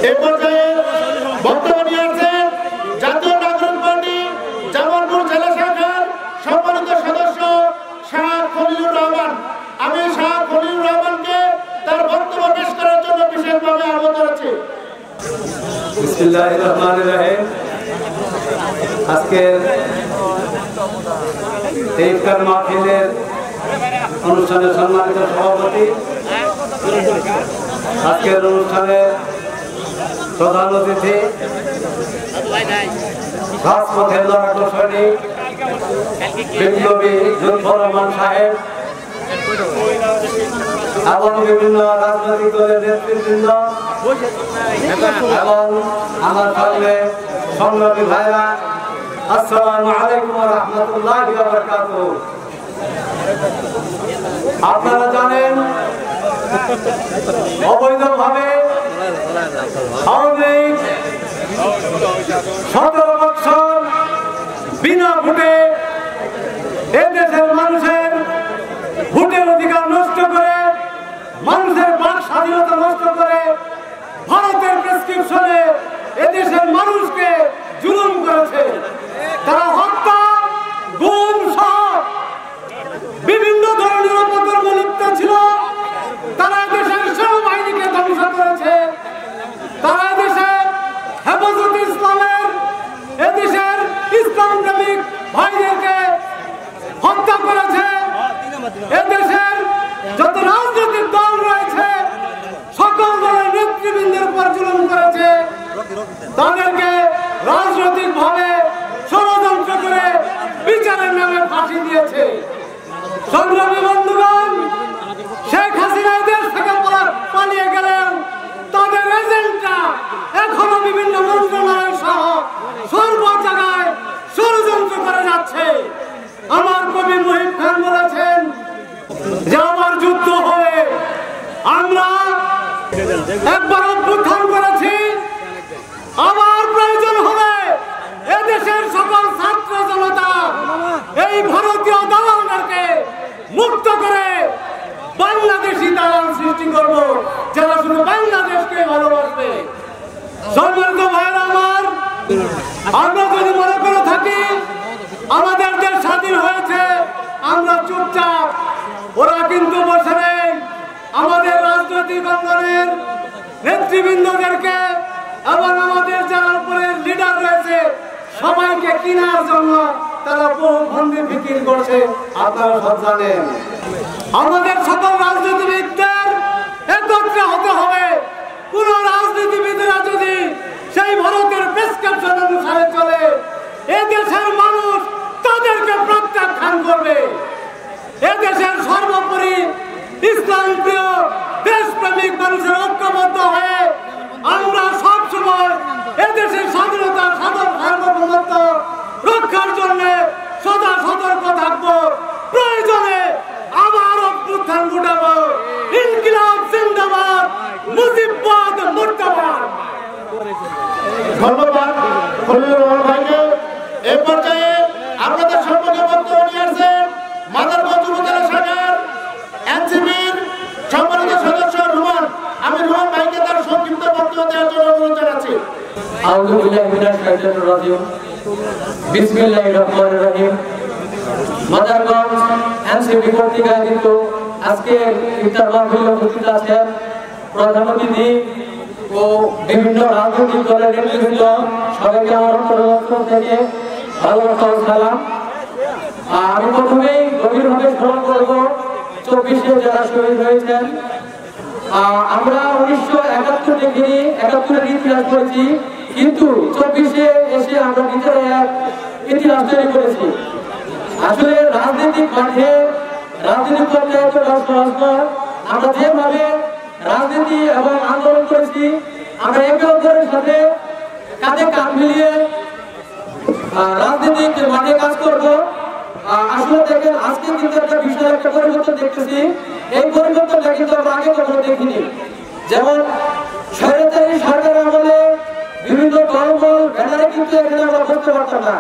এই পর্যায়ে বক্তব্য নিয়ে আসছেন জাতীয় নাগরিক পার্টি জামালপুর জেলা শাখার সম্মানিত সদস্য শাহ খলিলুর রহমান। আমি শাহ খলিলুর রহমানকে তার বক্তব্য পেশ করার জন্য বিশেষভাবে আহ্বান জানাচ্ছি। বিসমিল্লাহির রহমানির রহিম। আজকের ইফতার মাহফিলের অনুষ্ঠানের সম্মানিত সভাপতি, আজকের অনুষ্ঠানের প্রধান অতিথি, রাজপথের লড়াকু সৈনিক বিপ্লবী জুলফর রহমান সাহেব এবং বিভিন্ন রাজনৈতিক দলের নেতৃবৃন্দ এবং আমার সঙ্গে সংগ্রামী ভাইরা, আসসালামু আলাইকুম ওয়া রাহমাতুল্লাহি ওয়া বারাকাতুহু। আপনারা জানেন অবৈধভাবে আওয়ামী লীগ 17 বছর বিনা ভোটে এদেশের মানুষের ভোটের অধিকার নষ্ট করে, মানুষের বাক স্বাধীনতা নষ্ট করে, ভারতের প্রেসক্রিপশনে এদেশের মানুষকে জুলুম করেছে। তারা হত্যা, গুম সহ বিভিন্ন ধরনের অপকর্মে লিপ্ত ছিল। তারা দেশের সেনাবাহিনীকে ধ্বংস করেছে। তারা দেশে হেফাজতে ইসলামের এদেশের ইসলাম প্রেমিক ভাইদেরকে হত্যা করেছে। এদেশের যত রাজনৈতিক দল রয়েছে সকল দলের নেতৃবৃন্দের উপর জুলুম করেছে। তাদেরকে রাজনৈতিক ভাবে ষড়যন্ত্র করে বিচারের নামে ফাঁসি দিয়েছে। সংগ্রামী বন্ধুগণ, শেখ হাসিনা দেশ থেকে পালিয়ে গেলেন, তাদের এজেন্টরা এখনো বিভিন্ন মন্ত্রণালয় সহ সর্ব জায়গায় ষড়যন্ত্র করে যাচ্ছে। আমার কবি মুহিব খান বলেছেন যে আমার যুদ্ধ হয়ে আমরা একবার অভ্যুত্থান করেছি, আবার প্রয়োজন হলে এদেশের সকল ছাত্র জনতা এই ভারতীয় দালালদেরকে মুক্ত করে বাংলাদেশি দালাল সৃষ্টি করব, যারা শুধু বাংলাদেশকে ভালোবাসবে। সম্মানিত ভাইয়েরা আমার, আমরা যদি মনে করে থাকি আমাদের দেশ স্বাধীন হয়েছে আমরা চুপচাপ, ওরা কিন্তু বসে নেই। আমাদের রাজনৈতিক অঙ্গনের নেতৃবৃন্দদেরকে এবং আমাদের যারা উপরে লিডার রয়েছে সবাইকে কেনার জন্য তারা বহু ফন্দি ফিকির করছে। আপনারা সব জানেন আমাদের সকল রাজনীতিবিদদের একত্রে হতে হবে। কোন রাজনীতিবিদরা যদি সেই ভারতের প্রেসক্রিপশন অনুসারে চলে, এদেশের মানুষ তাদেরকে প্রত্যাখ্যান করবে। এদেশের সর্বোপরি ইসলাম প্রিয় দেশপ্রেমিক মানুষের ঐক্যবদ্ধ হয়ে আমরা সবসময় এদেশের স্বাধীনতা সার্বভৌমত্ব রক্ষার জন্য সদা সতর্ক থাকবো। প্রয়োজনে আবার অভ্যুত্থান ঘটাবো। ইনকিলাব জিন্দাবাদ, মুজিববাদ মুর্দাবাদ। ধন্যবাদ খলিলুর রহমান ভাইকে। এই পর্যায়ে আপনাদের সম্মুখে বক্তব্য নিয়ে আসছেন মাদারগঞ্জ উপজেলা শাখার এনসিপির সম্মানিত সদস্য রুমান। আমি রুমান ভাইকে তার সংক্ষিপ্ত বক্তব্য দেওয়ার জন্য অনুরোধ জানাচ্ছি। আউযু বিল্লাহি মিনাশ শাইতানির রাজিম। বিসমিল্লাহির রহমানির রহিম। মাদারগঞ্জ এনসিপি কর্তৃক আয়োজিত আজকে ইফতার মাহফিলে উপস্থিত আছেন প্রধান অতিথি ও বিভিন্ন রাজনৈতিক দলের নেতৃবৃন্দ, সবাইকে আমার অন্তরস্থল থেকে ভালোবাসা ও সালাম। আমি প্রথমেই গভীরভাবে স্মরণ করব 24-এ যারা শহীদ হয়েছেন। আমরা 1971 দেখিনি, 71-এর ইতিহাস করেছি, কিন্তু 24-এ এসে আমরা নিজেরা এক ইতিহাস তৈরি করেছি। আসলে রাজনৈতিক মাঠে রাজনীতি করতে এতটা সহজ নয়। আমরা যেভাবে রাজনীতি এবং আন্দোলন করেছি, আমরা একে অপরের সাথে কাঁধে কাঁধ মিলিয়ে রাজনীতিক মাঠে কাজ করব। আসলে দেখেন আজকে কিন্তু একটা বিশাল একটা পরিবর্তন দেখতেছি। এই পরিবর্তনটা কিন্তু আমরা আগে কখনো দেখিনি। যেমন স্বৈরাচারী সরকার আমলে বিভিন্ন দলবল ব্যানারে কিন্তু এখানে আমরা করতে পারতাম না।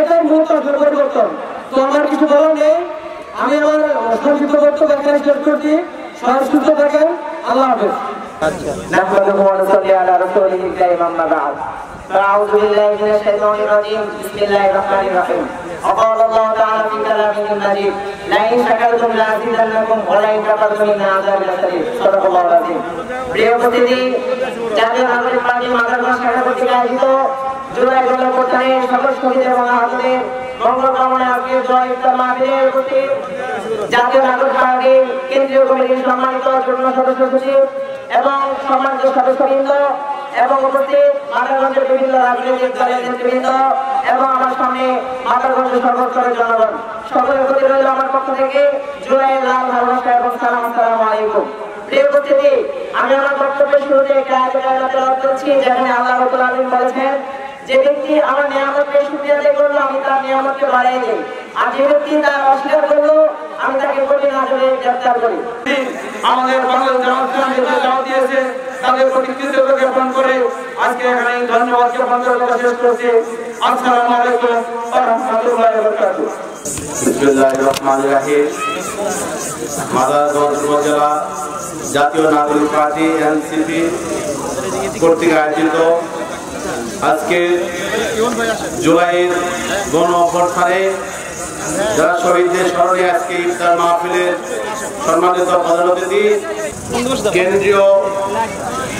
এটাই মূলত আসলে পরিবর্তন। তো আমার কিছু বলার নেই, আমি আমার সংক্ষিপ্ত বক্তব্য এখানে শেষ করছি। সবাই সুস্থ থাকেন। আল্লাহ হাফেজ। نحمده ونصلي على رسوله الكريم أما بعد فأعوذ بالله من الشيطان الرجيم بسم الله الرحمن الرحيم وقال الله تعالى في كلامه المجيد لئن شكرتم لأزيدنكم ولئن كفرتم إن عذابي لشديد صدق الله العظيم প্রিয় উপস্থিতি জাতীয় নাগরিক পার্টি মাদারগঞ্জ শাখা কর্তৃক আয়োজিত জুলাই গণঅভ্যুত্থানে সকল শহীদ এবং আহতদের মঙ্গল কামনায় আজকে জয় ইফতার মাহফিলে উপস্থিত জাতীয় নাগরিক পার্টির কেন্দ্রীয় কমিটির সম্মানিত যুগ্ম সদস্য সচিব এবং সম্মানিত সদস্যবৃন্দ এবং উপস্থিত মাদারগঞ্জের বিভিন্ন রাজনৈতিক দলের নেতৃবৃন্দ এবং আমার সামনে মাদারগঞ্জের সর্বস্তরের জনগণ সকলের প্রতি রইল আমার পক্ষ থেকে জুলাইয়ের লাল ভালোবাসা এবং সালাম। আসসালামু আলাইকুম। প্রিয় উপস্থিতি, আমি আমার বক্তব্যের শুরুতে একটা আয়াত তেলাওয়াত করছি যেখানে আল্লাহ রাব্বুল আলামিন বলেছেন যে ব্যক্তি আমার নিয়ামতকে শুকরিয়া আদায় করলো আমি তার নিয়ামতকে বাড়িয়ে দেই, আর যে ব্যক্তি তার অস্বীকার করলো আমি তাকে কঠিন আযাবে গ্রেফতার করি। আমাদের বাংলাদেশ জামাত দাওয়াত দিয়েছে তাদের প্রতি কৃতজ্ঞতা জ্ঞাপন করে আজকে এখানে ধন্যবাদ জ্ঞাপন করে শেষ করছি। আসসালামু আলাইকুম ওয়া রাহমাতুল্লাহি ওয়া বারাকাতুহু। বিসমিল্লাহির রহমানির রহিম। মাদারগঞ্জ উপজেলা জাতীয় নাগরিক পার্টি এনসিপি কর্তৃক আয়োজিত আজকে জুলাইয়ের গণ অভ্যুত্থানে যারা শহীদদের স্মরণে আজকে ইফতার মাহফিলের সম্মানিত প্রধান অতিথি কেন্দ্রীয়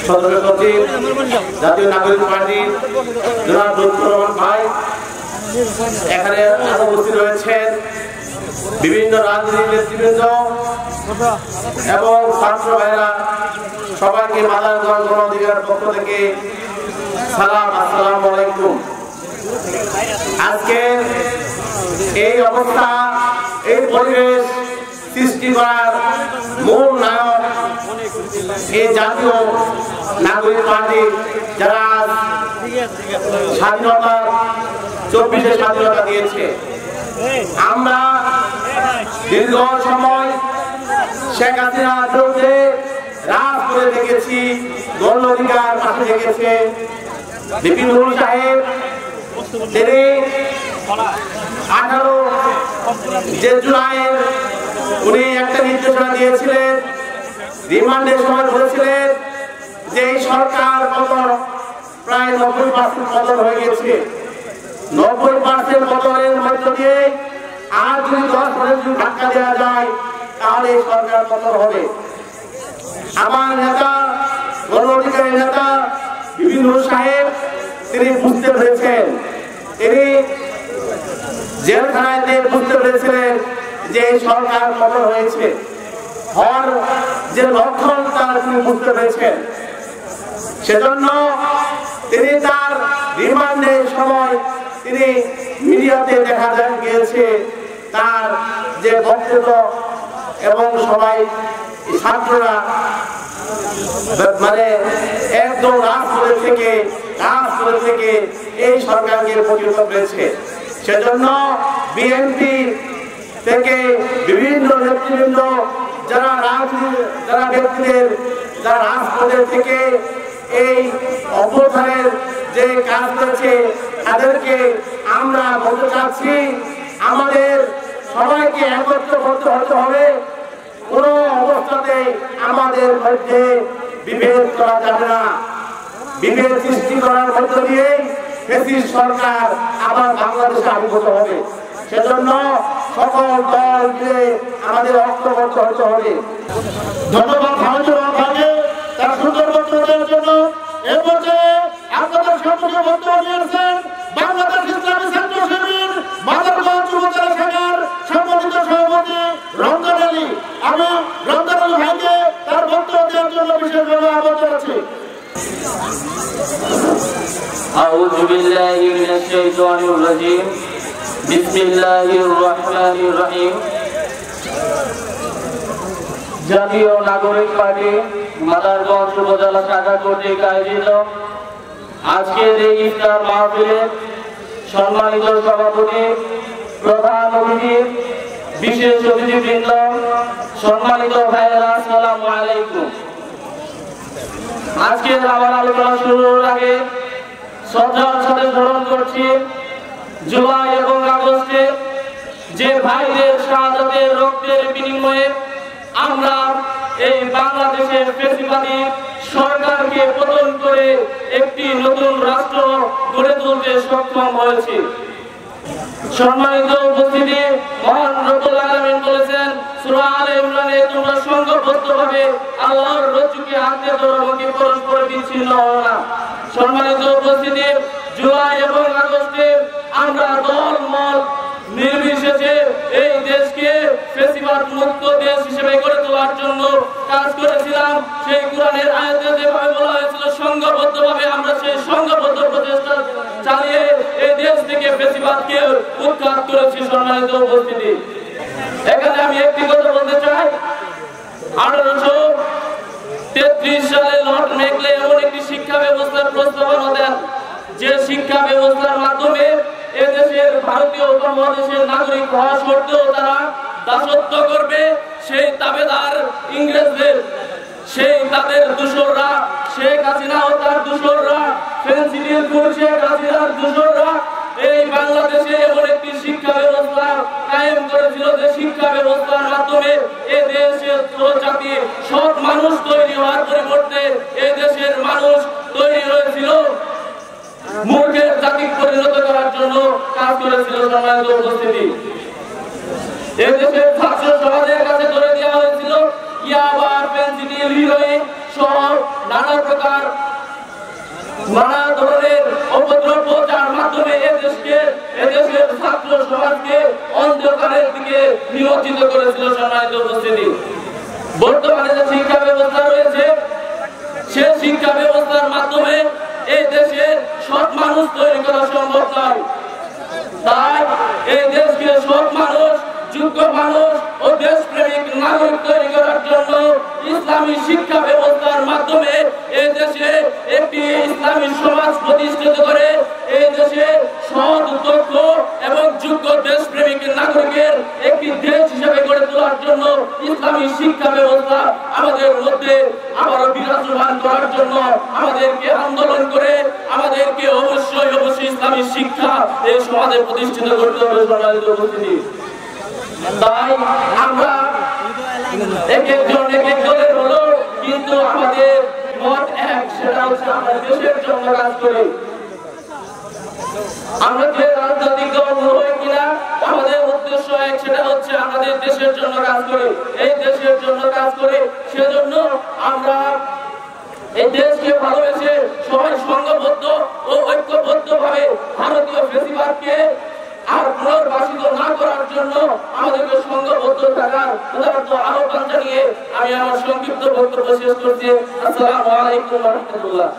সদস্য সচিব জাতীয় নাগরিক পার্টি জনাব লুৎফর রহমান ভাই, এখানে আরো উপস্থিত রয়েছেন বিভিন্ন রাজনৈতিক নেতৃবৃন্দ এবং ছাত্র ভাইরা, সবাইকে মাদারগঞ্জ গণ অধিকার পক্ষ থেকে সালাম, আসসালামু আলাইকুম। আজকে এই অবস্থা, এই পরিবেশ সৃষ্টি করার মূল নায়ক এই জাতীয় নাগরিক পার্টি, যারা স্বাধীনতার 24 স্বাধীনতা দিয়েছে। আমরা দীর্ঘ সময় শেখ হাসিনার বিরুদ্ধে রাজ করে দেখেছি, গণ অধিকার পাশে দেখেছে। বিপিন নুরুল সাহেব তিনি 18 জুলাইয়ের উনি একটা নির্দেশনা দিয়েছিলেন, রিমান্ডের সময় বলেছিলেন যে এই সরকার পতন প্রায় 90% পতন হয়ে গেছে। 90% পতনের মধ্য দিয়ে আর যদি 10% ধাক্কা দেওয়া যায় তাহলে এই সরকার পতন হবে। আমার নেতা, গণ অধিকারের নেতা বিপিন নুরুল সাহেব তিনি বুঝতে পেরেছেন, তিনি জেলখানায় বুঝতে পেরেছিলেন যে এই সরকার পতন হয়েছে, হওয়ার যে লক্ষণ তার তিনি বুঝতে পেরেছেন। সেজন্য তিনি তার রিমান্ডের সময় তিনি মিডিয়াতে দেখা গিয়েছে তার যে বক্তব্য এবং সবাই ছাত্ররা মানে একদম রাজপথ থেকে এই সরকারকে প্রতিহত করেছে। সেজন্য বিএনপি থেকে বিভিন্ন নেতৃবৃন্দ যারা ব্যক্তিদের যারা রাজপথের থেকে এই অভ্যুত্থানের যে কাজ করেছে তাদেরকে আমরা বলতে চাচ্ছি, আমাদের সবাইকে একত্রবদ্ধ হতে হবে। কোন অবস্থাতে আমাদের মধ্যে বিভেদ করা যাবে না। বিভেদ সৃষ্টি করার মধ্য দিয়ে ফ্যাসিস্ট সরকার আবার বাংলাদেশে আবির্ভূত হবে। সেজন্য সকল দল মিলে আমাদের ঐক্যবদ্ধ হতে হবে। ধন্যবাদ ভাইকে তার সুন্দর বক্তব্য দেওয়ার জন্য। এর পর্যায়ে আপনাদের সম্মুখে বক্তব্য নিয়েছেন বাংলাদেশ ইসলামী ছাত্র শিবির মাদারগঞ্জ উপজেলা শাখার সম্মানিত সভাপতি রমজান আলী। আমি রমজান আলী ভাইকে তার বক্তব্য দেওয়ার জন্য বিশেষভাবে আহ্বান জানাচ্ছি। আউযু বিল্লাহি মিনাশ শাইতানির রাজীম। বিসমিল্লাহির রহমানির রহিম। জাতীয় নাগরিক পার্টি মাদারগঞ্জ উপজেলা শাখা কর্তৃক আয়োজিত আজকের এই ইফতার মাহফিলে সম্মানিত সভাপতি, প্রধান অতিথি, বিশেষ অতিথিবৃন্দ, সম্মানিত ভাইয়েরা, আসসালামু আলাইকুম। আজকের আমার আলোচনা শুরুর আগে শ্রদ্ধার সাথে স্মরণ করছি জুলাই এবং আগস্টে যে ভাইদের শাহাদাতের রক্তের বিনিময়ে আমরা এই বাংলাদেশের ফ্যাসিবাদী সরকারকে পতন করে একটি নতুন রাষ্ট্র গড়ে তুলতে সক্ষম হয়েছে। সম্মানিত উপস্থিতি, মহান রব্বুল আলামিন বলেছেন সূরা আলে ইমরানে, তোমরা সংঘবদ্ধভাবে আল্লাহর রজ্জুকে আঁকড়ে ধরো এবং পরস্পর বিচ্ছিন্ন হও না। সম্মানিত উপস্থিতি, জুলাই এবং আগস্টে আমরা দল মত নির্বিশেষে এই দেশকে ফ্যাসিবাদ মুক্ত দেশ হিসেবে গড়ে তোলার জন্য কাজ করেছিলাম। সেই কোরআনের আয়াতে যেভাবে বলা হয়েছিল, সংঘবদ্ধভাবে আমরা সেই সংঘবদ্ধ প্রচেষ্টা চালিয়ে এই দেশ থেকে ফ্যাসিবাদকে উৎখাত করেছি। সম্মানিত উপস্থিতি, এখানে আমি একটি কথা বলতে চাই। 1833 সালে লর্ড মেকলে এমন একটি শিক্ষা ব্যবস্থার প্রস্তাবনা দেন, যে শিক্ষা ব্যবস্থার মাধ্যমে এদেশের ভারতীয় উপমহাদেশের নাগরিক হওয়া সত্ত্বেও তারা দাসত্ব করবে। সেই তাবেদার ইংরেজদের, সেই তাদের দূষররা, শেখ হাসিনা ও তার দূষররা, ফেন্সিডিল শেখ হাসিনার দূষররা এই বাংলাদেশে এমন একটি শিক্ষা ব্যবস্থা কায়েম করেছিল, যে শিক্ষা ব্যবস্থার মাধ্যমে এই দেশের জাতি সব মানুষ তৈরি হওয়ার পরিবর্তে এই দেশের মানুষ তৈরি হয়েছিল মূর্খের জাতি পরিণত করার জন্য কাজ করেছিল। সম্মানিত উপস্থিতি, এই দেশের ছাত্র সমাজের কাছে ধরে দেওয়া হয়েছিল ইয়াবা, ফেন্সিডিল, হিরোইন সহ নানা প্রকার নানা ধরনের উপদ্রব্য, যার মাধ্যমে এদেশের ছাত্র সমাজকে অন্ধকারের দিকে নিমজ্জিত করেছিল। সম্মানিত উপস্থিতি, বর্তমানে যে শিক্ষা ব্যবস্থা রয়েছে, সে শিক্ষা ব্যবস্থার মাধ্যমে এই দেশে সৎ মানুষ তৈরি করা সম্ভব নয়। তাই এই দেশকে সৎ মানুষ, যোগ্য মানুষ ও দেশপ্রেমিক নাগরিক তৈরি করার জন্য ইসলামী শিক্ষা ব্যবস্থার মাধ্যমে এই দেশে একটি ইসলামী সমাজ প্রতিষ্ঠিত করে এই দেশে সৎ, দক্ষ এবং যোগ্য দেশপ্রেমিক নাগরিকের একটি দেশ হিসেবে গড়ে তোলার জন্য ইসলামী শিক্ষা ব্যবস্থা আমাদের মধ্যে আবারও বিরাজমান করার জন্য আমাদেরকে আন্দোলন করে আমাদেরকে অবশ্যই ইসলামী শিক্ষা এই সমাজে প্রতিষ্ঠিত করতে হবে। সম্মানিত উপস্থিতি, তাই আমরা এক একজন এক এক দলের হলো, কিন্তু আমাদের মত এক, সেটা হচ্ছে আমরা দেশের জন্য কাজ করি। আমরা যে রাজনৈতিক দল হই কিনা, আমাদের উদ্দেশ্য এক, সেটা হচ্ছে আমাদের দেশের জন্য কাজ করি। এই দেশের জন্য কাজ করি, সেজন্য আমরা এই দেশকে ভালোবেসে সবাই সংঘবদ্ধ ও ঐক্যবদ্ধভাবে ভারতীয় ফ্যাসিবাদকে আর পুনর্বাসিত না করার জন্য আমাদেরকে সংঘবদ্ধ থাকার আহ্বান জানিয়ে আমি আমার সংক্ষিপ্ত বক্তব্য শেষ করছি। আসসালামু আলাইকুম ওয়া রাহমাতুল্লাহ।